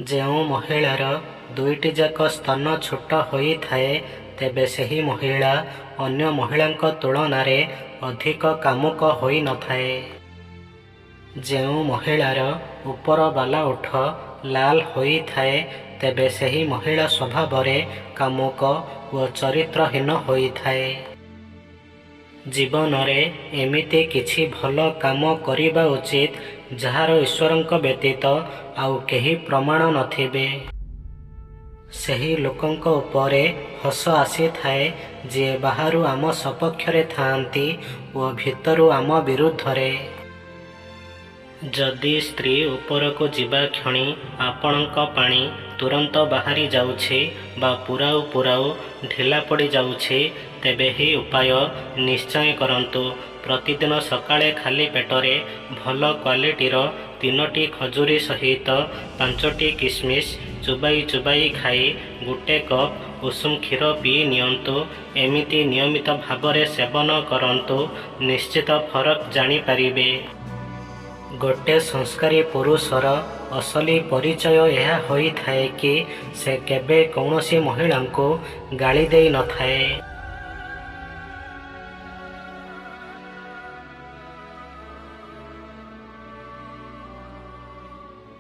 ଯେଉଁ ମହିଳାର ଦୁଇଟି ଯାକ ସ୍ତନ ଛୋଟ ହୋଇଥାଏ ତେବେ ସେହି ମହିଳା ଅନ୍ୟ ମହିଳାଙ୍କ ତୁଳନାରେ ଅଧିକ କାମୁକ ହୋଇନଥାଏ। ଯେଉଁ ମହିଳାର ଉପର ବାଲା ଓଠ ଲାଲ ହୋଇଥାଏ ତେବେ ସେହି ମହିଳା ସ୍ୱଭାବରେ କାମୁକ ଓ ଚରିତ୍ରହୀନ ହୋଇଥାଏ। ଜୀବନରେ ଏମିତି କିଛି ଭଲ କାମ କରିବା ଉଚିତ ଯାହାର ଈଶ୍ୱରଙ୍କ ବ୍ୟତୀତ ଆଉ କେହି ପ୍ରମାଣ ନଥିବେ। ସେହି ଲୋକଙ୍କ ଉପରେ ହସ ଆସିଥାଏ ଯିଏ ବାହାରୁ ଆମ ସପକ୍ଷରେ ଥାଆନ୍ତି ଓ ଭିତରୁ ଆମ ବିରୁଦ୍ଧରେ। ଯଦି ସ୍ତ୍ରୀ ଉପରକୁ ଯିବା କ୍ଷଣି ଆପଣଙ୍କ ପାଣି ତୁରନ୍ତ ବାହାରି ଯାଉଛି ବା ପୁରାଉ ପୁରାଉ ଢିଲା ପଡ଼ିଯାଉଛି ତେବେ ଏହି ଉପାୟ ନିଶ୍ଚୟ କରନ୍ତୁ। ପ୍ରତିଦିନ ସକାଳେ ଖାଲି ପେଟରେ ଭଲ କ୍ୱାଲିଟିର 3ଟି ଖଜୁରୀ ସହିତ 5ଟି କିସମିସ ଚୋବାଇ ଚୋବାଇ ଖାଇ 1 କପ୍ ଉଷୁମ କ୍ଷୀର ପିଇ ନିଅନ୍ତୁ। ଏମିତି ନିୟମିତ ଭାବରେ ସେବନ କରନ୍ତୁ, ନିଶ୍ଚିତ ଫରକ ଜାଣିପାରିବେ। ଗୋଟିଏ ସଂସ୍କାରୀ ପୁରୁଷର ଅସଲି ପରିଚୟ ଏହା ହୋଇଥାଏ କି ସେ କେବେ କୌଣସି ମହିଳାଙ୍କୁ ଗାଳି ଦେଇନଥାଏ।